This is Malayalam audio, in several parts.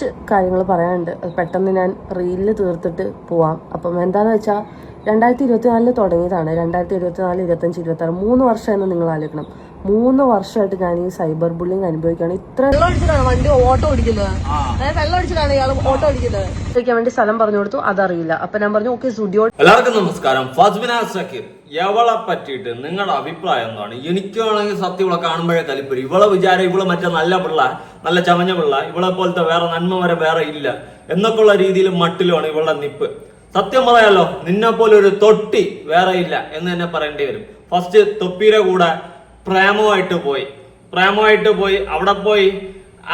കുറച്ച് കാര്യങ്ങൾ പറയാനുണ്ട്. അത് പെട്ടെന്ന് ഞാൻ റീലിൽ തീർത്തിട്ട് പോവാം. അപ്പം എന്താണെന്ന് വെച്ചാൽ 2024 തുടങ്ങിയതാണ്. 2024, 25, 26 3 വർഷമെന്ന് നിങ്ങൾ ആലോചിക്കണം. 3 വർഷമായിട്ട് ഞാൻ ഈ സൈബർ ബുള്ളിങ് അനുഭവിക്കുകയാണ്. ഇത്ര വണ്ടി ഓട്ടോ ഓടിക്കാൻ വേണ്ടി സ്ഥലം പറഞ്ഞു കൊടുത്തു, അതറിയില്ല. അപ്പൊ ഞാൻ പറഞ്ഞു ഓക്കെ സ്റ്റുഡിയോ. എല്ലാവർക്കും നമസ്കാരം. ഫസ്ബിന സക്കീർ, ഇവളെ പറ്റിയിട്ട് നിങ്ങളുടെ അഭിപ്രായം എന്താണ്? എനിക്കാണെങ്കിൽ സത്യം ഇവളെ കാണുമ്പോഴേ കലിപ്പരി. ഇവളെ വിചാരം ഇവള് മറ്റേ നല്ല പിള്ള, നല്ല ചമഞ്ഞ പിള്ള, ഇവളെ പോലത്തെ വേറെ നന്മ വരെ വേറെ ഇല്ല എന്നൊക്കെയുള്ള രീതിയിൽ മട്ടിലുമാണ് ഇവളുടെ നിപ്പ്. സത്യം പറയാലോ, നിന്നെ പോലെ ഒരു തൊട്ടി വേറെ ഇല്ല എന്ന് തന്നെ പറയേണ്ടി വരും. ഫസ്റ്റ് തൊപ്പിയുടെ കൂടെ പ്രേമമായിട്ട് പോയി അവിടെ പോയി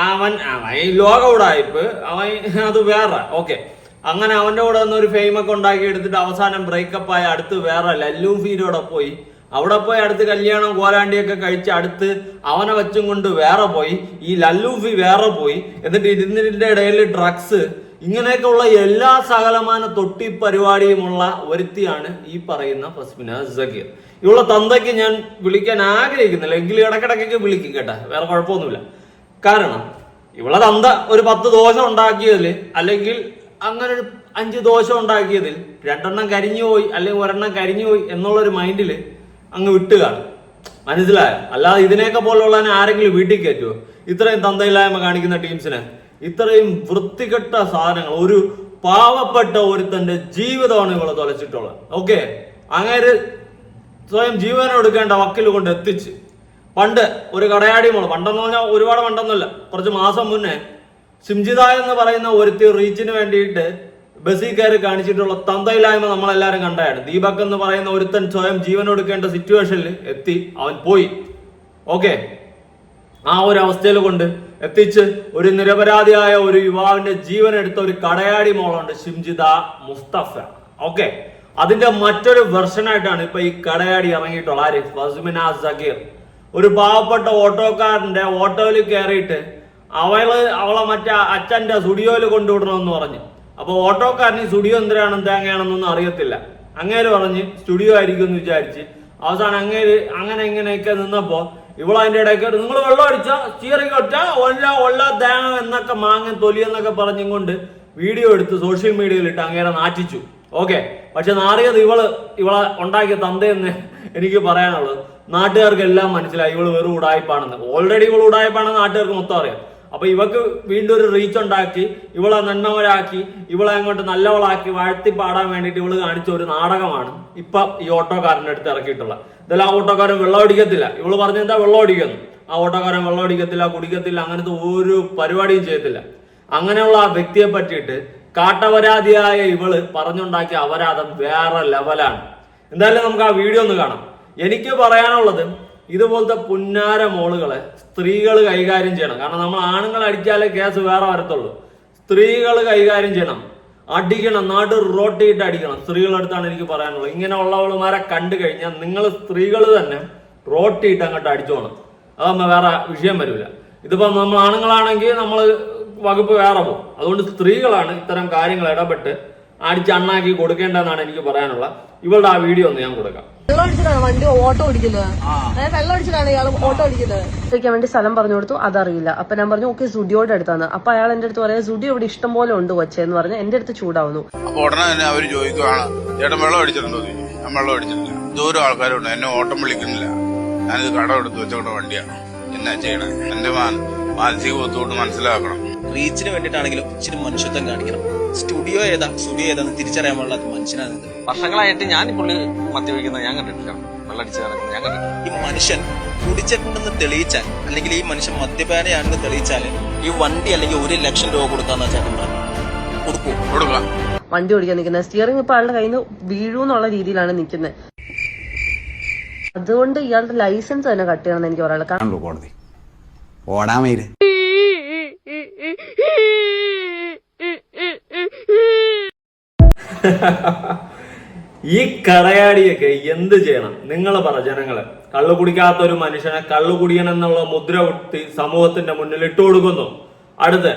അവൻ ഈ ലോക ഉടായിപ്പ് അവൻ അത് വേറെ ഓക്കെ. അങ്ങനെ അവന്റെ കൂടെ നിന്ന് ഒരു ഫെയിമൊക്കെ ഉണ്ടാക്കി എടുത്തിട്ട് അവസാനം ബ്രേക്കപ്പ് ആയ അടുത്ത് വേറെ ലല്ലൂഫീരോടെ പോയി. അവിടെ പോയി അടുത്ത് കല്യാണം കോലാണ്ടിയൊക്കെ കഴിച്ച് അടുത്ത് അവനെ വെച്ചും കൊണ്ട് വേറെ പോയി. ഈ ലല്ലൂഫി വേറെ പോയി. എന്നിട്ട് ഇതിന്റെ ഇടയിൽ ഡ്രഗ്സ്, ഇങ്ങനെയൊക്കെ ഉള്ള എല്ലാ സകലമാന തൊട്ടി പരിപാടിയുമുള്ള ഒരുത്തിയാണ് ഈ പറയുന്ന ഫസ്ബിന സക്കീർ. ഇവളെ തന്തയ്ക്ക് ഞാൻ വിളിക്കാൻ ആഗ്രഹിക്കുന്നില്ല, എങ്കിലും ഇടക്കിടക്കൊക്കെ വിളിക്കും കേട്ടാ, വേറെ കുഴപ്പമൊന്നുമില്ല. കാരണം ഇവളെ തന്ത ഒരു 10 ദോശ ഉണ്ടാക്കിയതിൽ, അല്ലെങ്കിൽ അങ്ങനെ ഒരു 5 ദോശ ഉണ്ടാക്കിയതിൽ 2 കരിഞ്ഞു പോയി അല്ലെങ്കിൽ 1 കരിഞ്ഞു പോയി എന്നുള്ളൊരു മൈൻഡിൽ അങ്ങ് വിട്ടുകാണ്. മനസ്സിലായോ? അല്ലാതെ ഇതിനെയൊക്കെ പോലുള്ളതിനെ ആരെങ്കിലും വീട്ടിൽ കയറ്റുമോ? ഇത്രയും തന്തയില്ലായ്മ കാണിക്കുന്ന ടീംസിനെ, ഇത്രയും വൃത്തികെട്ട സാധനങ്ങൾ, ഒരു പാവപ്പെട്ട ഒരുത്തന്റെ ജീവിതമാണ് ഇവളെ തൊലച്ചിട്ടുള്ളത്. ഓക്കെ, അങ്ങേര് സ്വയം ജീവനം എടുക്കേണ്ട വക്കിൽ കൊണ്ട് എത്തിച്ച്. പണ്ട് ഒരു കടയാടി മോള്, പണ്ടെന്ന് പറഞ്ഞാൽ ഒരുപാട് പണ്ടൊന്നുമില്ല, കുറച്ച് മാസം മുന്നേ സിംജിത എന്ന് പറയുന്ന ഒരുത്തി റീച്ചിന് വേണ്ടിയിട്ട് ബസ്സിൽ കയറി കാണിച്ചിട്ടുള്ള തന്തയില്ലായ്മ നമ്മളെല്ലാരും കണ്ടാണ്. ദീപക് എന്ന് പറയുന്ന ഒരുത്തൻ സ്വയം ജീവൻ എടുക്കേണ്ട സിറ്റുവേഷനിൽ എത്തി, അവൻ പോയി. ഓക്കെ, ആ ഒരു അവസ്ഥയിൽ കൊണ്ട് എത്തിച്ച് ഒരു നിരപരാധിയായ ഒരു യുവാവിന്റെ ജീവൻ എടുത്ത ഒരു കടയാടി മോളുണ്ട്, സിംജിത മുസ്തഫ. ഓക്കെ, അതിന്റെ മറ്റൊരു വെർഷനായിട്ടാണ് ഇപ്പൊ ഈ കടയാടി ഇറങ്ങിയിട്ടുള്ള ആര്? ഫസ്ബിന സക്കീർ. ഒരു പാവപ്പെട്ട ഓട്ടോക്കാരന്റെ ഓട്ടോയിൽ കയറിയിട്ട് അവളെ മറ്റേ അച്ഛന്റെ സ്റ്റുഡിയോയിൽ കൊണ്ടുവിടണമെന്ന് പറഞ്ഞു. അപ്പൊ ഓട്ടോക്കാരന് സ്റ്റുഡിയോ എന്തിനാണ് തേങ്ങയാണെന്നൊന്നും അറിയത്തില്ല. അങ്ങേര് പറഞ്ഞ് സ്റ്റുഡിയോ ആയിരിക്കും എന്ന് വിചാരിച്ച് അവസാനം അങ്ങനെ ഇങ്ങനെയൊക്കെ നിന്നപ്പോ ഇവളതിന്റെ ഇടയ്ക്ക് നിങ്ങൾ വെള്ളം അടിച്ച ചീറിക്കൊറ്റ ഒല്ല തേങ്ങ എന്നൊക്കെ മാങ്ങ തൊലി എന്നൊക്കെ പറഞ്ഞുകൊണ്ട് വീഡിയോ എടുത്ത് സോഷ്യൽ മീഡിയയിൽ ഇട്ട് അങ്ങേരെ നാറ്റിച്ചു. ഓക്കെ, പക്ഷെ നാറിയത് ഇവളെ ഉണ്ടാക്കിയ തന്തയെന്ന് എനിക്ക് പറയാനുള്ളത്. നാട്ടുകാർക്ക് എല്ലാം മനസ്സിലായി ഇവള് വെറും ഉടായ്പാണെന്ന്. ഓൾറെഡി ഇവള് ഉടായ്പാണെന്ന് നാട്ടുകാർക്ക് മൊത്തം അറിയാം. അപ്പൊ ഇവക്ക് വീണ്ടും ഒരു റീച്ച് ഉണ്ടാക്കി, ഇവളെ നന്മവരാക്കി, ഇവളെ അങ്ങോട്ട് നല്ലവളാക്കി വാഴ്ത്തി പാടാൻ വേണ്ടിയിട്ട് ഇവള് കാണിച്ച ഒരു നാടകമാണ് ഇപ്പൊ ഈ ഓട്ടോക്കാരൻ്റെ അടുത്ത് ഇറക്കിയിട്ടുള്ളത്. ഇതെല്ലാം ആ ഓട്ടോക്കാരൻ വെള്ളം അടിക്കത്തില്ല, ഇവള് പറഞ്ഞെന്താ വെള്ളം അടിക്കുന്നു. ആ ഓട്ടോക്കാരൻ വെള്ളം അടിക്കത്തില്ല, കുടിക്കത്തില്ല, അങ്ങനത്തെ ഒരു പരിപാടിയും ചെയ്യത്തില്ല. അങ്ങനെയുള്ള ആ വ്യക്തിയെ പറ്റിയിട്ട് കാട്ടപരാധിയായ ഇവള് പറഞ്ഞുണ്ടാക്കിയ അപരാധം വേറെ ലെവലാണ്. എന്തായാലും നമുക്ക് ആ വീഡിയോ ഒന്ന് കാണാം. എനിക്ക് പറയാനുള്ളത്, ഇതുപോലത്തെ പുന്നാര മോളുകളെ സ്ത്രീകൾ കൈകാര്യം ചെയ്യണം. കാരണം നമ്മൾ ആണുങ്ങൾ അടിച്ചാലേ കേസ് വേറെ വരത്തുള്ളൂ. സ്ത്രീകൾ കൈകാര്യം ചെയ്യണം, അടിക്കണം, നാട് റോട്ടിയിട്ട് അടിക്കണം. സ്ത്രീകളടുത്താണ് എനിക്ക് പറയാനുള്ളത്. ഇങ്ങനെ ഉള്ളവളുമാരെ കണ്ടു കഴിഞ്ഞാൽ നിങ്ങൾ സ്ത്രീകൾ തന്നെ റോട്ടിയിട്ട് അങ്ങോട്ട് അടിച്ചോണം. അതാകുമ്പോൾ വേറെ വിഷയം വരില്ല. ഇതിപ്പോ നമ്മൾ ആണുങ്ങളാണെങ്കിൽ നമ്മൾ വകുപ്പ് വേറെ പോകും. അതുകൊണ്ട് സ്ത്രീകളാണ് ഇത്തരം കാര്യങ്ങൾ ഇടപെട്ട് അടിച്ച് അണ്ണാക്കി കൊടുക്കേണ്ടതെന്നാണ് എനിക്ക് പറയാനുള്ളത്. ഇവളുടെ ആ വീഡിയോ ഒന്ന് ഞാൻ കൊടുക്കാം. വണ്ടി ഓട്ടോ ഓടിക്കാൻ വേണ്ടി സ്ഥലം പറഞ്ഞു കൊടുത്തു, അതറിയില്ല. അപ്പൊ ഞാൻ പറഞ്ഞു ഓക്കെ സ്റ്റുഡിയോയുടെ അടുത്താണ്. അപ്പൊ അയാൾ എന്റെ അടുത്ത് പറയാം സ്റ്റുഡിയോ ഇവിടെ ഇഷ്ടം പോലെ ഉണ്ട് കൊച്ചെന്ന് പറഞ്ഞ് എന്റെ അടുത്ത് ചൂടാവുന്നു. അപ്പൊ ഉടനെ തന്നെ അവര് ചോദിക്കുവാണ്, ചേട്ടൻ വെള്ളം അടിച്ചിട്ടുണ്ടോ? ഞാൻ വെള്ളം അടിച്ചിട്ടില്ല. ദൂരം ആൾക്കാരുണ്ട്, എന്നെ ഓട്ടം വിളിക്കുന്നില്ല, ഞാനിത് കട എടുത്ത് വെച്ചോണ്ട വണ്ടിയാണ്, എന്നാ ചെയ്യണേ? എന്റെ മാനസിക ബുദ്ധിമുട്ട് മനസ്സിലാക്കണം. റീച്ചിന് വേണ്ടിയിട്ടാണെങ്കിലും ഇച്ചിരി മനുഷ്യത്വം കാണിക്കണം. സ്റ്റുഡിയോ ഏതാന്ന് തിരിച്ചറിയാൻ പാടില്ലാത്ത മനുഷ്യനാണ്. വർഷങ്ങളായിട്ട് ഞാൻ പുള്ളി മദ്യപിക്കുന്നത് ഞാൻ കണ്ടിട്ടില്ല, വെള്ളടിച്ച് നടക്കുന്നത് ഞാൻ കണ്ടിട്ടില്ല. ഈ മനുഷ്യൻ കുടിച്ചിട്ടുണ്ടെന്ന് തെളിയിച്ചാൽ, അല്ലെങ്കിൽ ഈ മനുഷ്യൻ മദ്യപാനയാണെന്ന് തെളിയിച്ചാൽ ഈ വണ്ടി അല്ലെങ്കിൽ 1 ലക്ഷം രൂപ കൊടുക്കാന്ന് ചേട്ടൻ കൊടുക്കാം. വണ്ടി ഓടിക്കാൻ നിൽക്കുന്നത് സ്റ്റിയറിംഗ് ഇപ്പൊ ആളുടെ കയ്യിൽ നിന്ന് വീഴൂന്നുള്ള രീതിയിലാണ് നിൽക്കുന്നത്. അതുകൊണ്ട് ഇയാളുടെ ലൈസൻസ് തന്നെ കട്ട് ചെയ്യണമെന്ന് എനിക്ക് പറയാനുള്ളത്. കോടതി ഓടാമേര് ഈ കടയാടിയൊക്കെ എന്ത് ചെയ്യണം? നിങ്ങൾ പറ ജനങ്ങളെ. കള്ളു കുടിക്കാത്ത ഒരു മനുഷ്യനെ കള്ളു കുടിയൻ എന്നുള്ള മുദ്ര കുത്തി സമൂഹത്തിന്റെ മുന്നിൽ ഇട്ടു കൊടുക്കുന്നു. അടുത്ത്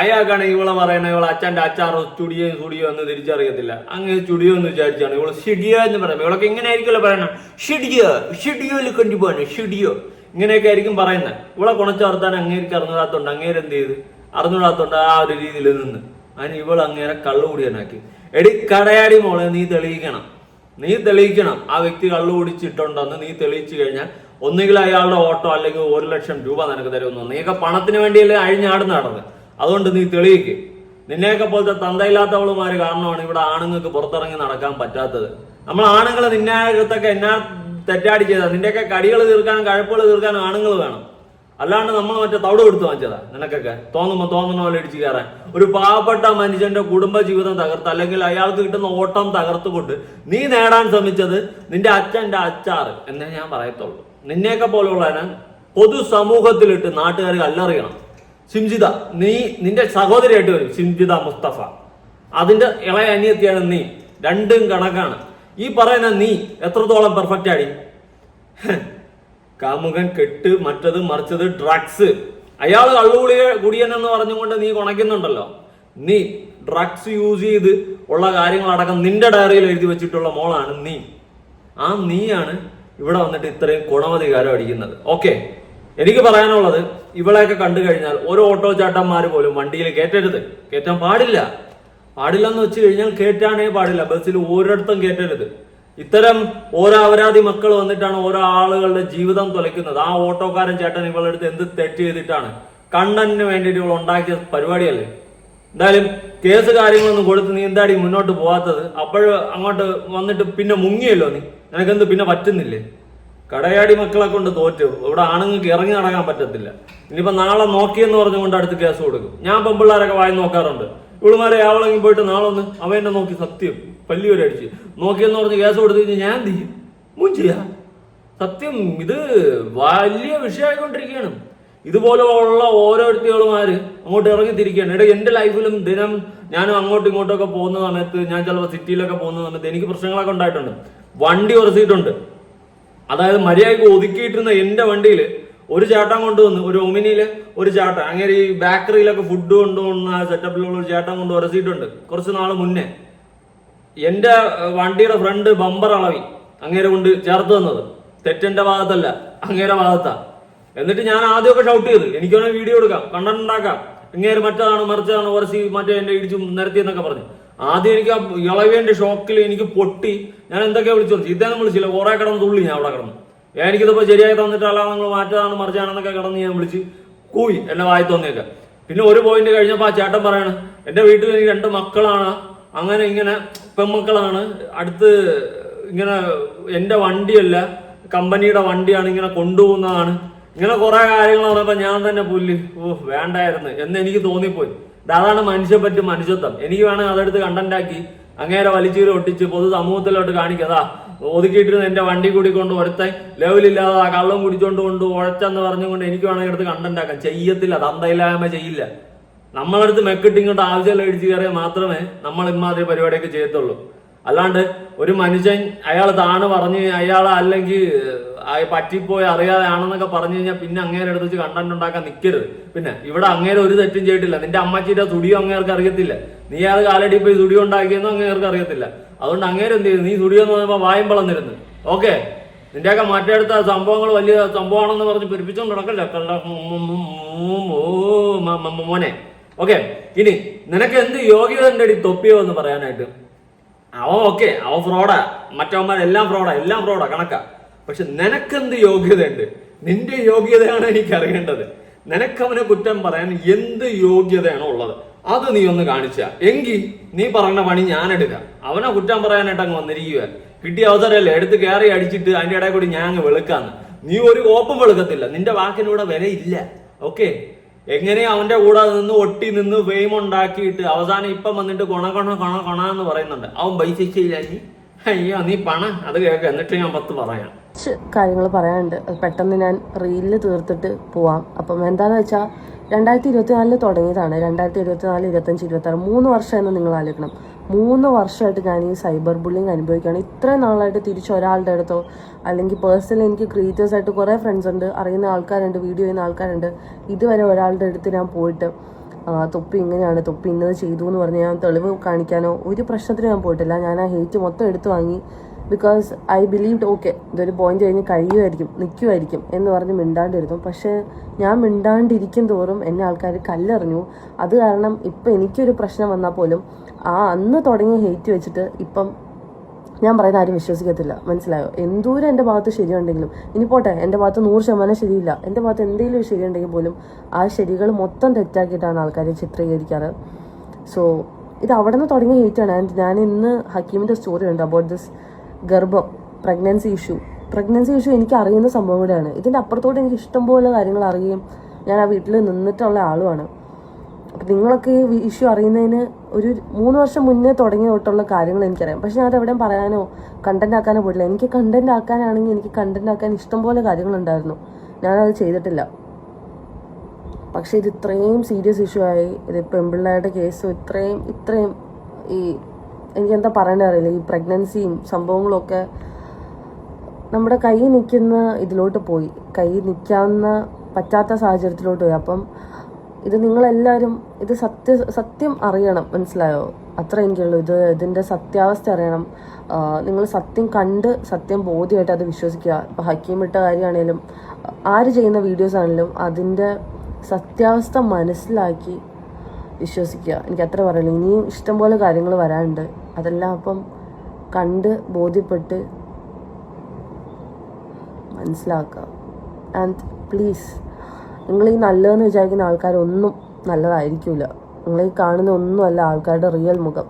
അയാൾക്കാണ് ഇവളെ പറയണ ഇവളെ അച്ഛന്റെ അച്ചാറോ സ്റ്റുഡിയോ എന്ന് തിരിച്ചറിയത്തില്ല. അങ്ങനെ സ്റ്റുഡിയോ എന്ന് വിചാരിച്ചാണ് ഇവള് ഷിഡിയോ എന്ന് പറയുന്നത്. ഇവളൊക്കെ ഇങ്ങനെ ആയിരിക്കുമല്ലോ പറയണ, ഷിഡിയോയിൽ കൊണ്ടുപോകണം, ഷിഡിയോ ഇങ്ങനെയൊക്കെ ആയിരിക്കും പറയുന്നത്. ഇവളെ കുണച്ചോർത്താൻ അങ്ങേർക്ക് അറിഞ്ഞാത്തോണ്ട് അങ്ങേരെന്ത് ചെയ്ത് അറിഞ്ഞൂടാത്തോണ്ട് ആ ഒരു രീതിയിൽ നിന്ന് അതിന് ഇവൾ അങ്ങനെ കള്ളുകൂടിയനാക്കി. എടി കടയാടി മോളെ, നീ തെളിയിക്കണം ആ വ്യക്തി കള്ളു കുടിച്ചിട്ടുണ്ടെന്ന് നീ തെളിയിച്ചു കഴിഞ്ഞാൽ ഒന്നുകിൽ അയാളുടെ ഓട്ടോ അല്ലെങ്കിൽ 1 ലക്ഷം രൂപ നിനക്ക് തരുമെന്നോ. നീയൊക്കെ പണത്തിന് വേണ്ടിയല്ലേ അഴിഞ്ഞാടുന്ന നടന്നത്. അതുകൊണ്ട് നീ തെളിയിക്ക്. നിന്നെയൊക്കെ പോലത്തെ തന്തയില്ലാത്തവളുമാര് കാരണമാണ് ഇവിടെ ആണുങ്ങൾക്ക് പുറത്തിറങ്ങി നടക്കാൻ പറ്റാത്തത്. നമ്മൾ ആണുങ്ങൾ നിന്നകത്തൊക്കെ എന്നാ തെറ്റാടി ചെയ്താ. നിന്റെയൊക്കെ കടികൾ തീർക്കാനും കഴപ്പുകൾ തീർക്കാനും ആണുങ്ങൾ വേണം. അല്ലാണ്ട് നമ്മൾ മറ്റേ തവിട് കൊടുത്ത് വാങ്ങിച്ചതാ. നിനക്കൊക്കെ തോന്നുന്ന പോലെ ഇടിച്ചു കയറാൻ. ഒരു പാവപ്പെട്ട മനുഷ്യന്റെ കുടുംബ ജീവിതം തകർത്ത് അല്ലെങ്കിൽ അയാൾക്ക് കിട്ടുന്ന ഓട്ടം തകർത്തുകൊണ്ട് നീ നേടാൻ ശ്രമിച്ചത് നിന്റെ അച്ഛന്റെ അച്ചാറ് എന്നേ ഞാൻ പറയത്തുള്ളൂ. നിന്നെയൊക്കെ പോലെയുള്ളതിനെ പൊതുസമൂഹത്തിലിട്ട് നാട്ടുകാർ കല്ലെറിയണം. സിംജിത, നിന്റെ സഹോദരിയായിട്ട് വരും സിംജിത മുസ്തഫ. അതിന്റെ ഇളയ അനിയത്തിയാണ് നീ. രണ്ടും കണക്കാണ്. ഈ പറയുന്ന നീ എത്രത്തോളം പെർഫെക്റ്റ് ആടി? കാമുകൻ, കെട്ട്, മറ്റത് മറിച്ചത്, ഡ്രഗ്സ്. അയാൾ കുടിയനെന്ന് പറഞ്ഞുകൊണ്ട് നീ കുണയ്ക്കുന്നുണ്ടല്ലോ. നീ ഡ്രഗ്സ് യൂസ് ചെയ്ത് ഉള്ള കാര്യങ്ങളടക്കം നിന്റെ ഡയറിയിൽ എഴുതി വെച്ചിട്ടുള്ള മോളാണ് നീ. ആ നീയാണ് ഇവിടെ വന്നിട്ട് ഇത്രയും ഗുണമധികാരം അടിക്കുന്നത്. ഓക്കെ, എനിക്ക് പറയാനുള്ളത്, ഇവളെയൊക്കെ കണ്ടു കഴിഞ്ഞാൽ ഓരോ ഓട്ടോ ചാട്ടന്മാർ പോലും വണ്ടിയിൽ കയറ്റാൻ പാടില്ലെന്ന് വെച്ച് കഴിഞ്ഞാൽ കയറ്റാനേ പാടില്ല. ബസ്സിൽ ഓരോരുത്തരും കയറ്റരുത്. ഇത്തരം ഓരോ അപരാധി മക്കൾ വന്നിട്ടാണ് ഓരോ ആളുകളുടെ ജീവിതം തുലയ്ക്കുന്നത്. ആ ഓട്ടോക്കാരൻ ചേട്ടൻ ഇവളെടുത്ത് എന്ത് തെറ്റ് ചെയ്തിട്ടാണ്? കണ്ടന്റിന് വേണ്ടിയിട്ട് ഇവൾ ഉണ്ടാക്കിയ പരിപാടിയല്ലേ. എന്തായാലും കേസ് കാര്യങ്ങളൊന്നും കൊടുത്ത് നീ എന്താടി മുന്നോട്ട് പോകാത്തത്? അപ്പോഴും അങ്ങോട്ട് വന്നിട്ട് പിന്നെ മുങ്ങിയല്ലോ നീ. നിനക്കെന്ത് പിന്നെ പറ്റുന്നില്ലേ? കടയാടി മക്കളെ കൊണ്ട് തോറ്റു. ഇവിടെ ആണുങ്ങൾക്ക് ഇറങ്ങി നടക്കാൻ പറ്റത്തില്ല. ഇനിയിപ്പോ നാളെ നോക്കിയെന്ന് പറഞ്ഞുകൊണ്ട് അടുത്ത് കേസ് കൊടുക്കും. ഞാൻ പെമ്പിള്ളാരൊക്കെ വായി നോക്കാറുണ്ട്. ഇവളുമാരെ അവളെങ്കിൽ പോയിട്ട് നാളെ ഒന്ന് അവനെ നോക്കി സത്യം പല്ലിയൊരു അടിച്ച് നോക്കിയെന്ന് പറഞ്ഞ് കേസ് കൊടുത്തു കഴിഞ്ഞാൽ ഞാൻ എന്ത് ചെയ്യും? മുഞ്ചിയ സത്യം. ഇത് വലിയ വിഷയമായിക്കൊണ്ടിരിക്കുകയാണ്. ഇതുപോലെയുള്ള ഓരോരുത്തരുമാര് അങ്ങോട്ട് ഇറങ്ങിത്തിരിക്കുകയാണ്. ഇടയിൽ എന്റെ ലൈഫിലും ദിനം ഞാനും അങ്ങോട്ടും ഇങ്ങോട്ടൊക്കെ പോകുന്ന സമയത്ത്, ഞാൻ ചിലപ്പോൾ സിറ്റിയിലൊക്കെ പോകുന്ന സമയത്ത് എനിക്ക് പ്രശ്നങ്ങളൊക്കെ ഉണ്ടായിട്ടുണ്ട്. വണ്ടി ഉറച്ചിട്ടുണ്ട്. അതായത് മര്യാദയ്ക്ക് ഒതുക്കിയിട്ടിരുന്ന എന്റെ വണ്ടിയിൽ ഒരു ചേട്ടൻ കൊണ്ടുവന്ന്, ഒരു ഒമിനിയില് ഒരു ചേട്ടൻ, അങ്ങനെ ഈ ബേക്കറിയിലൊക്കെ ഫുഡ് കൊണ്ടുവന്ന സെറ്റപ്പിലുള്ള ഒരു ചേട്ടൻ കൊണ്ട് ഉരസിയിട്ടുണ്ട് കുറച്ച് നാൾ മുന്നേ. എന്റെ വണ്ടിയുടെ ഫ്രണ്ട് ബമ്പർ അളവി അങ്ങേരെ കൊണ്ട് ചേർത്ത് തന്നത്. തെറ്റെന്റെ ഭാഗത്തല്ല, അങ്ങേരെ ഭാഗത്താ. എന്നിട്ട് ഞാൻ ആദ്യമൊക്കെ ഷൗട്ട് ചെയ്ത് എനിക്ക് വേണമെങ്കിൽ വീഡിയോ എടുക്കാം, കണ്ടന്റ് ഉണ്ടാക്കാം, ഇങ്ങേര് മറ്റേതാണ് മറിച്ചതാണ് ഉരസി മറ്റേ എന്റെ ഇടിച്ചു നിരത്തി എന്നൊക്കെ പറഞ്ഞു. ആദ്യം എനിക്ക് ആ ഇളവേന്റെ ഷോക്കിൽ എനിക്ക് പൊട്ടി. ഞാൻ എന്തൊക്കെയാ വിളിച്ചു പറഞ്ഞു, ഇദ്ദേഹം വിളിച്ചില്ല, കുറെ കിടന്ന് തുള്ളി. ഞാൻ അവിടെ കിടന്നു. എനിക്കിതിപ്പോ ശരിയായി തന്നിട്ടല്ല, നിങ്ങൾ മാറ്റതാണ് മറിച്ചാണെന്നൊക്കെ കിടന്ന് ഞാൻ വിളിച്ച് കൂയി എന്നെ വായി തോന്നിയൊക്കെ. പിന്നെ ഒരു പോയിന്റ് കഴിഞ്ഞപ്പോ ആ ചേട്ടൻ പറയാണ്, എന്റെ വീട്ടിൽ എനിക്ക് 2 മക്കളാണ്, അങ്ങനെ ഇങ്ങനെ പെൺമക്കളാണ്, അടുത്ത് ഇങ്ങനെ എന്റെ വണ്ടിയല്ല കമ്പനിയുടെ വണ്ടിയാണ്, ഇങ്ങനെ കൊണ്ടുപോകുന്നതാണ്, ഇങ്ങനെ കുറെ കാര്യങ്ങൾ പറഞ്ഞപ്പോ ഞാൻ തന്നെ പുല്ല് വേണ്ടായിരുന്നു എന്ന് എനിക്ക് തോന്നിപ്പോയി. അതാണ് മനുഷ്യത്വം. എനിക്ക് വേണമെങ്കിൽ അതെടുത്ത് കണ്ടന്റാക്കി അങ്ങേരെ വലിച്ചീര് ഒട്ടിച്ച് പൊതു സമൂഹത്തിലോട്ട് കാണിക്കതാ. ഒതുക്കിയിട്ടിരുന്ന എന്റെ വണ്ടി കൂടി കൊണ്ട് ഒരുത്ത ലെവലില്ലാതെ ആ കള്ളം കുടിച്ചോണ്ട് ഉഴച്ചെന്ന് പറഞ്ഞുകൊണ്ട് എനിക്ക് വേണമെങ്കിൽ എടുത്ത് കണ്ടന്റാക്കാം. ചെയ്യത്തില്ല, തന്തയില്ലായ്മ ചെയ്യില്ല. നമ്മളടുത്ത് മെക്കിട്ട് ഇങ്ങോട്ട് ആവശ്യമുള്ള ഇടിച്ചു കയറിയാൽ മാത്രമേ നമ്മൾ ഇമാതിരി പരിപാടിയൊക്കെ ചെയ്യത്തുള്ളൂ. അല്ലാണ്ട് ഒരു മനുഷ്യൻ അയാൾ താണ് പറഞ്ഞ് അയാളെ അല്ലെങ്കിൽ പറ്റിപ്പോയി അറിയാതെ ആണെന്നൊക്കെ പറഞ്ഞു കഴിഞ്ഞാൽ പിന്നെ അങ്ങേരെ എടുത്ത് വെച്ച് കണ്ടന്റ് ഉണ്ടാക്കാൻ നിൽക്കരുത്. പിന്നെ ഇവിടെ അങ്ങേരെ ഒരു തെറ്റും ചെയ്തിട്ടില്ല. നിന്റെ അമ്മച്ചിയുടെ സ്റ്റുഡിയോ അങ്ങേർക്ക് അറിയത്തില്ല. നീ അത് കാലടി പോയി സ്റ്റുഡിയോ ഉണ്ടാക്കിയെന്നും അങ്ങേർക്ക് അറിയത്തില്ല. അതുകൊണ്ട് അങ്ങേര് എന്ത് ചെയ്തു? നീ സ്റ്റുഡിയോ എന്ന് പറയുമ്പോൾ വായും വളർന്നിരുന്നു. ഓക്കെ, നിന്റെയൊക്കെ മറ്റെടുത്ത സംഭവങ്ങൾ വലിയ സംഭവമാണെന്ന് പറഞ്ഞ് പെരുപ്പിച്ചോണ്ട് നടക്കല്ലേ മോനെ. ഓക്കെ, ഇനി നിനക്ക് എന്ത് യോഗ്യത ഉണ്ട് അടി തൊപ്പിയോ എന്ന് പറയാനായിട്ട്? അവൻ ഫ്രോഡാ, മറ്റവന്മാരെല്ലാം ഫ്രോഡാ കണക്കാ. പക്ഷെ നിനക്കെന്ത് യോഗ്യതയുണ്ട്? നിന്റെ യോഗ്യതയാണ് എനിക്ക് അറിയേണ്ടത്. നിനക്കവനെ കുറ്റം പറയാൻ എന്ത് യോഗ്യതയാണോ ഉള്ളത് അത് നീ ഒന്ന് കാണിച്ച എങ്കിൽ നീ പറഞ്ഞ പണി ഞാൻ എടുക്കാം. അവനെ കുറ്റം പറയാനായിട്ട് അങ്ങ് വന്നിരിക്കുക. കിട്ടിയ അവസരമല്ലേ, എടുത്ത് കയറി അടിച്ചിട്ട് അതിന്റെ ഇടയിൽ കൂടി ഞാൻ അങ്ങ് വെളുക്കാന്ന്. നീ ഒരു കോപ്പും വെളുക്കത്തില്ല. നിന്റെ വാക്കിനൂടെ വിലയില്ല. ഓക്കെ, എങ്ങനെ അവന്റെ കൂടെ നിന്ന് ഒട്ടി നിന്ന് ഫെയിം ഉണ്ടാക്കിയിട്ട് അവസാനം ഇപ്പം വന്നിട്ട് കൊണ എന്ന് പറയുന്നുണ്ട്. അവൻ പൈസയില്ല. അയ്യോ നീ പണ അത് കേൾക്കാം, എന്നിട്ട് ഞാൻ 10 പറയാം. കാര്യങ്ങൾ പറയാനുണ്ട്. അത് പെട്ടെന്ന് ഞാൻ റീലിൽ തീർത്തിട്ട് പോവാം. അപ്പം എന്താണെന്ന് വെച്ചാൽ 2024 തുടങ്ങിയതാണ്. 2024, 25, 26 3 വർഷമെന്ന് നിങ്ങൾ ആലോചിക്കണം. 3 വർഷമായിട്ട് ഞാൻ ഈ സൈബർ ബുള്ളിങ് അനുഭവിക്കുകയാണ്. ഇത്രയും നാളായിട്ട് തിരിച്ച് ഒരാളുടെ അടുത്തോ അല്ലെങ്കിൽ പേഴ്സണലി എനിക്ക് ക്രിയേറ്റേഴ്സായിട്ട് കുറേ ഫ്രണ്ട്സ് ഉണ്ട്, അറിയുന്ന ആൾക്കാരുണ്ട്, വീഡിയോ ചെയ്യുന്ന ആൾക്കാരുണ്ട്. ഇതുവരെ ഒരാളുടെ അടുത്ത് ഞാൻ പോയിട്ട് തൊപ്പി ഇങ്ങനെയാണ്, തൊപ്പി ഇന്നത് ചെയ്തു എന്ന് പറഞ്ഞ് ഞാൻ തെളിവ് കാണിക്കാനോ ഒരു പ്രശ്നത്തിന് ഞാൻ പോയിട്ടില്ല. ഞാൻ ആ ഹേറ്റ് മൊത്തം എടുത്തു വാങ്ങി ബിക്കോസ് ഐ ബിലീവ്ഡ് ഓക്കെ ഇതൊരു പോയിന്റ് കഴിഞ്ഞ് കഴിയുമായിരിക്കും നിൽക്കുമായിരിക്കും എന്ന് പറഞ്ഞ് മിണ്ടാണ്ടിരുന്നു. പക്ഷേ ഞാൻ മിണ്ടാണ്ടിരിക്കും തോറും എന്നെ ആൾക്കാർ കല്ലെറിഞ്ഞു. അത് കാരണം ഇപ്പം എനിക്കൊരു പ്രശ്നം വന്നാൽ പോലും അന്ന് തുടങ്ങിയ ഹെയ്റ്റ് വെച്ചിട്ട് ഇപ്പം ഞാൻ പറയുന്ന ആരും വിശ്വസിക്കത്തില്ല. മനസ്സിലായോ? എന്തോരം എൻ്റെ ഭാഗത്ത് ശരിയുണ്ടെങ്കിലും ഇനി പോട്ടെ, എൻ്റെ ഭാഗത്ത് 100% ശരിയില്ല, എൻ്റെ ഭാഗത്ത് എന്തെങ്കിലും ഒരു ശരിയുണ്ടെങ്കിൽ പോലും ആ ശരികൾ മൊത്തം തെറ്റാക്കിയിട്ടാണ് ആൾക്കാർ ചിത്രീകരിക്കാറ്. സോ ഇത് അവിടെ നിന്ന് തുടങ്ങിയ ഹെയ്റ്റാണ്. ആൻഡ് ഞാൻ ഇന്ന് ഹക്കീമിൻ്റെ സ്റ്റോറി ഉണ്ട് അബൌട്ട് ദിസ് ഗർഭം, പ്രഗ്നൻസി ഇഷ്യൂ എനിക്ക് അറിയുന്ന സംഭവം കൂടെയാണ്. ഇതിൻ്റെ അപ്പുറത്തോട്ട് എനിക്ക് ഇഷ്ടംപോലെ കാര്യങ്ങൾ അറിയുകയും ഞാൻ ആ വീട്ടിൽ നിന്നിട്ടുള്ള ആളുമാണ്. അപ്പം നിങ്ങളൊക്കെ ഈ ഇഷ്യൂ അറിയുന്നതിന് ഒരു 3 വർഷം മുന്നേ തുടങ്ങി തൊട്ടുള്ള കാര്യങ്ങൾ എനിക്കറിയാം. പക്ഷെ ഞാൻ അതെവിടെയും പറയാനോ കണ്ടന്റ് ആക്കാനോ പോയിട്ടില്ല. എനിക്ക് കണ്ടന്റ് ആക്കാനാണെങ്കിൽ എനിക്ക് കണ്ടന്റ് ആക്കാൻ ഇഷ്ടംപോലെ കാര്യങ്ങളുണ്ടായിരുന്നു, ഞാനത് ചെയ്തിട്ടില്ല. പക്ഷെ ഇത് ഇത്രയും സീരിയസ് ഇഷ്യൂ ആയി. ഇത് പെൺപിള്ളേരുടെ കേസും ഇത്രയും ഈ എനിക്കെന്താ പറയേണ്ടത് അറിയില്ല. ഈ പ്രഗ്നൻസിയും സംഭവങ്ങളൊക്കെ നമ്മുടെ കൈ നിൽക്കുന്ന ഇതിലോട്ട് പോയി, കൈ നിൽക്കാവുന്ന പറ്റാത്ത സാഹചര്യത്തിലോട്ട് പോയി. അപ്പം ഇത് നിങ്ങളെല്ലാവരും ഇത് സത്യം അറിയണം. മനസ്സിലായോ? അത്ര എനിക്കുള്ളൂ. ഇതിൻ്റെ സത്യാവസ്ഥ അറിയണം. നിങ്ങൾ സത്യം കണ്ട് സത്യം ബോധ്യമായിട്ട് അത് വിശ്വസിക്കുക. ഇപ്പോൾ ഹക്കീം ഇട്ട കാര്യമാണെങ്കിലും ആര് ചെയ്യുന്ന വീഡിയോസ് ആണെങ്കിലും അതിൻ്റെ സത്യാവസ്ഥ മനസ്സിലാക്കി വിശ്വസിക്കുക. എനിക്ക് അത്ര പറയുള്ളൂ. ഇനിയും ഇഷ്ടംപോലെ കാര്യങ്ങൾ വരാനുണ്ട്. അതെല്ലാം അപ്പം കണ്ട് ബോധ്യപ്പെട്ട് മനസ്സിലാക്കുക. ആൻഡ് പ്ലീസ്, നിങ്ങൾ ഈ നല്ലതെന്ന് വിചാരിക്കുന്ന ആൾക്കാരൊന്നും നല്ലതായിരിക്കില്ല. നിങ്ങൾ ഈ കാണുന്ന ഒന്നുമല്ല ആൾക്കാരുടെ റിയൽ മുഖം.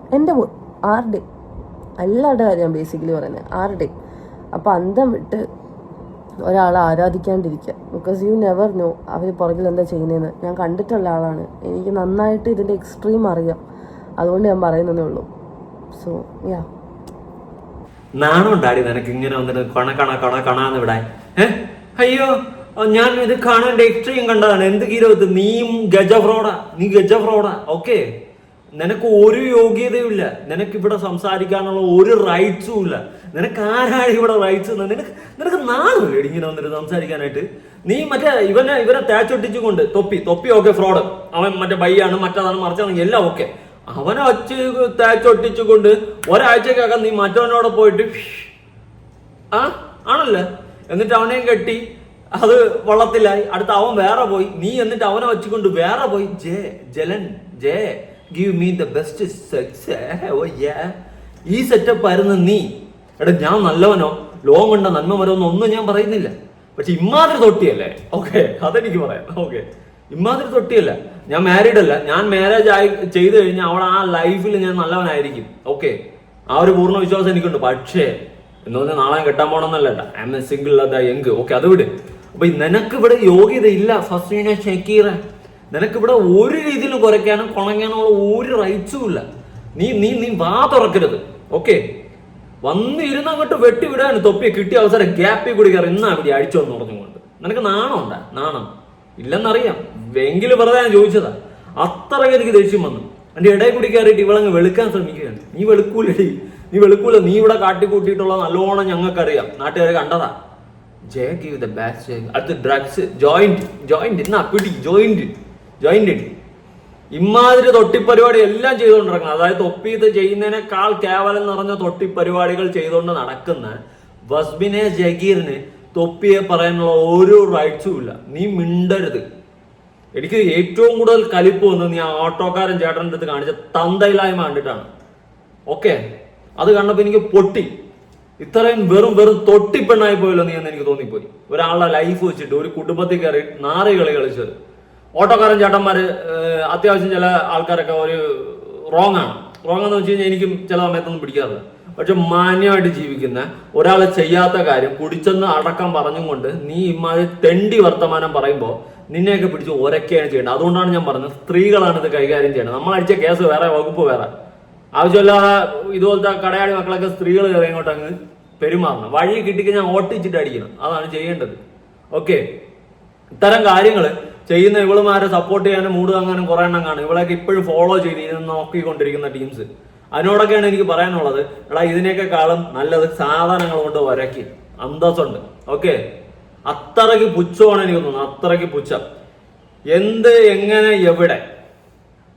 ആരുടെ എല്ലാവരുടെ കാര്യം ഞാൻ ബേസിക്കലി പറയുന്നത്, ആരുടെ. അപ്പോൾ അന്തം വിട്ട് ഒരാളെ ആരാധിക്കാണ്ടിരിക്കുക. ബിക്കോസ് യു നെവർ നോ അവർ പുറകിൽ എന്താ ചെയ്യുന്നതെന്ന്. ഞാൻ കണ്ടിട്ടുള്ള ആളാണ്, എനിക്ക് നന്നായിട്ട് ഇതിൻ്റെ എക്സ്ട്രീം അറിയാം. അതുകൊണ്ട് ഞാൻ പറയുന്നതേ ഉള്ളൂ. സോ യാ, നാണുണ്ടാടി നിനക്ക് ഇങ്ങനെ വന്നിട്ട് കണാന്ന് വിടാൻ? അയ്യോ, ഞാൻ ഇത് കാണാൻ എക്സ്ട്രീം കണ്ടതാണ്. എന്ത് കീരവത്ത്, നീ ഗജ ഫ്രോഡാ. ഓക്കെ, നിനക്ക് ഒരു യോഗ്യതയും ഇല്ല. നിനക്ക് ഇവിടെ സംസാരിക്കാനുള്ള ഒരു റൈറ്റ്സും ഇല്ല. നിനക്ക് ആരാണ് ഇവിടെ റൈറ്റ്സ്? നിനക്ക് നാണമില്ല ഇങ്ങനെ വന്നിട്ട് സംസാരിക്കാനായിട്ട്. നീ മറ്റേ ഇവനെ തേച്ചൊട്ടിച്ചുകൊണ്ട് തൊപ്പി ഓക്കെ ഫ്രോഡ്, അവൻ മറ്റേ ബൈയാണ്, മറ്റേതാണ്, മറിച്ചാണ്, എല്ലാം ഓക്കെ. അവനെ വച്ച് തേച്ചൊട്ടിച്ചുകൊണ്ട് ഒരാഴ്ചക്കകം നീ മറ്റവനോടെ പോയിട്ട് ആണല്ലേ, എന്നിട്ട് അവനെയും കെട്ടി അത് വള്ളത്തിലായി. അടുത്ത അവൻ വേറെ പോയി, നീ എന്നിട്ട് അവനെ വെച്ചുകൊണ്ട് വേറെ പോയി. Give me the best sex. ഈ സെറ്റപ്പ് ആയിരുന്നു നീ. ഞാൻ നല്ലവനോ ലോകം കൊണ്ട നന്മ വരവെന്നോ ഒന്നും ഞാൻ പറയുന്നില്ല. പക്ഷെ ഇമാതിരി തൊട്ടിയല്ലേ? ഓക്കെ, അതെനിക്ക് പറയാം. ഓക്കെ, ഇമാതിരി തൊട്ടിയല്ല. ഞാൻ മാരീഡ് അല്ല. ഞാൻ മാരേജ് ചെയ്ത് കഴിഞ്ഞാൽ അവിടെ ആ ലൈഫിൽ ഞാൻ നല്ലവനായിരിക്കും. ഓക്കെ, ആ ഒരു പൂർണ്ണ വിശ്വാസം എനിക്കുണ്ട്. പക്ഷേ എന്ന് പറഞ്ഞാൽ നാളെ കെട്ടാൻ പോകണമെന്നല്ല. I am a single young. Okay, അത് വിട്. അപ്പൊ നിനക്ക് ഇവിടെ യോഗ്യത ഇല്ല ഫസ്റ്റിനെ ഷക്കീറ. നിനക്ക് ഇവിടെ ഒരു രീതിയിലും കുറയ്ക്കാനും കുണങ്ങാനുള്ള ഒരു റൈറ്റ്സും ഇല്ല. നീ വാ തുറക്കരുത്. ഓക്കെ, വന്ന് ഇരുന്ന് അങ്ങോട്ട് വെട്ടി വിടാൻ തൊപ്പി കിട്ടിയ അവസരം ഗ്യാപ്പിൽ കൂടി കയറി ഇന്നാ ഇവിടെ അടിച്ചോന്ന് പറഞ്ഞുകൊണ്ട്. നിനക്ക് നാണം നാണം ഇല്ലെന്നറിയാം, എങ്കിലും വെറുതെ ഞാൻ ചോദിച്ചതാ. അത്രയ്ക്ക് എനിക്ക് ദേഷ്യം വന്നു. എന്റെ ഇടയിൽ കൂടി കയറിയിട്ട് ഇവളങ്ങ് വെളുക്കാൻ ശ്രമിക്കുകയാണ്. നീ വെളുക്കൂല. നീ ഇവിടെ കാട്ടിക്കൂട്ടിയിട്ടുള്ള നല്ലോണം ഞങ്ങൾക്കറിയാം, നാട്ടുകാരെ കണ്ടതാ. give the best. അടുത്ത ഡ്രഗ്സ്, ജോയിന്റ് ഇമാതിരി തൊട്ടിപ്പരിപാടി എല്ലാം ചെയ്തുകൊണ്ടിരിക്കുന്നത്. അതായത് തൊപ്പീത് ചെയ്യുന്നതിനേക്കാൾ കേവലം നിറഞ്ഞ തൊട്ടിപ്പരിപാടികൾ ചെയ്തുകൊണ്ട് നടക്കുന്ന വസ്ബിനെ ജഗീറിന് തൊപ്പിയെ പറയാനുള്ള ഒരു റൈറ്റ്സും ഇല്ല. നീ മിണ്ടരുത്. എനിക്ക് ഏറ്റവും കൂടുതൽ കലിപ്പ് വന്നത് നീ ആ ഓട്ടോക്കാരൻ ചേട്ടൻ്റെ അടുത്ത് കാണിച്ച തന്തയിലായ്മ കണ്ടിട്ടാണ്. ഓക്കെ, അത് കണ്ടപ്പോൾ എനിക്ക് പൊട്ടി. ഇത്രയും വെറും തൊട്ടിപ്പെണ്ണായി പോയല്ലോ നീ എന്ന് എനിക്ക് തോന്നിപ്പോയി. ഒരാളുടെ ലൈഫ് വെച്ചിട്ട് ഒരു കുടുംബത്തിൽ കയറി നാറി കളിച്ചത്. ഓട്ടോക്കാരൻ ചേട്ടന്മാര് അത്യാവശ്യം ചില ആൾക്കാരൊക്കെ ഒരു റോങ് എന്ന് വെച്ച് കഴിഞ്ഞാൽ എനിക്കും ചില സമയത്തൊന്നും പിടിക്കാറില്ല. പക്ഷെ മാന്യമായിട്ട് ജീവിക്കുന്ന ഒരാൾ ചെയ്യാത്ത കാര്യം കുടിച്ചെന്ന് അടക്കം പറഞ്ഞും കൊണ്ട് നീ ഇമാതിരി തെണ്ടി വർത്തമാനം പറയുമ്പോൾ നിന്നെയൊക്കെ പിടിച്ച് ഒരക്കെയാണ് ചെയ്യേണ്ടത്. അതുകൊണ്ടാണ് ഞാൻ പറഞ്ഞത് സ്ത്രീകളാണ് ഇത് കൈകാര്യം ചെയ്യേണ്ടത്. നമ്മൾ അടിച്ച കേസ് വേറെ, വകുപ്പ് വേറെ. ആവശ്യമില്ലാതെ ഇതുപോലത്തെ കടയാടി മക്കളൊക്കെ സ്ത്രീകൾ കയറി ഇങ്ങോട്ട് അങ്ങ് പെരുമാറണം. വഴി കിട്ടിക്കഴിഞ്ഞാൽ ഓട്ടിച്ചിട്ട് അടിക്കണം. അതാണ് ചെയ്യേണ്ടത്. ഓക്കെ, ഇത്തരം കാര്യങ്ങൾ ചെയ്യുന്ന ഇവളുമാരെ സപ്പോർട്ട് ചെയ്യാനും മൂട് വാങ്ങാനും കുറെ എണ്ണം കാണും. ഇവളൊക്കെ ഇപ്പോഴും ഫോളോ ചെയ്ത് ഇതിന് നോക്കിക്കൊണ്ടിരിക്കുന്ന ടീംസ്. അതിനോടൊക്കെയാണ് എനിക്ക് പറയാനുള്ളത്. എടാ, ഇതിനേക്കാളും നല്ലത് സാധനങ്ങൾ കൊണ്ട് വരയ്ക്ക്, അന്തസ്സുണ്ട്. ഓക്കെ, അത്രയ്ക്ക് പുച്ഛമാണ് എനിക്ക് തോന്നുന്നത്. അത്രയ്ക്ക് പുച്ഛം. എന്ത്, എങ്ങനെ, എവിടെ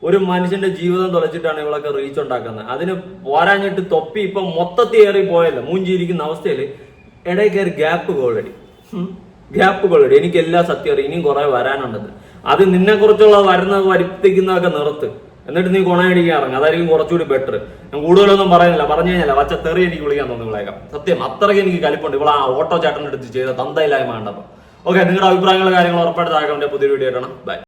ഒരു മനുഷ്യന്റെ ജീവിതം തുളച്ചിട്ടാണ് ഇവളൊക്കെ റീച്ച് ഉണ്ടാക്കുന്നത്. അതിന് പോരാഞ്ഞിട്ട് തൊപ്പി ഇപ്പൊ മൊത്തത്തിൽ ഏറി പോയല്ലോ, മൂഞ്ചിയിരിക്കുന്ന അവസ്ഥയിൽ ഇടയിൽ കയറി ഗ്യാപ്പ് ഗോൾഡടി. എനിക്ക് എല്ലാ സത്യം അറിയാം, ഇനിയും കുറെ വരാനുണ്ടെന്ന്. അത് നിന്നെ കുറിച്ചുള്ള വരുത്തിക്കുന്നതൊക്കെ നിർത്ത്, എന്നിട്ട് നീ കൊണയടിക്കാൻ ഇറങ്ങും. അതായിരിക്കും കുറച്ചുകൂടി ബെറ്റർ. ഞാൻ കൂടുതലൊന്നും പറയുന്നില്ല, പറഞ്ഞു കഴിഞ്ഞാൽ വച്ച തെറി എനിക്ക് വിളിക്കാൻ തോന്നുകളേക്കാം. സത്യം അത്രയ്ക്ക് എനിക്ക് കലിപ്പുണ്ട് ഇവിടെ ആ ഓട്ടോ ചേട്ടൻ്റെ അടുത്ത് ചെയ്ത തന്തയില്ലായ്മ കണ്ടപ്പോൾ. ഓക്കെ, നിങ്ങളുടെ അഭിപ്രായങ്ങളും കാര്യങ്ങളും ഉറപ്പായിട്ട് താഴെ പുതിയ വീഡിയോ ഇടണം. ബൈ.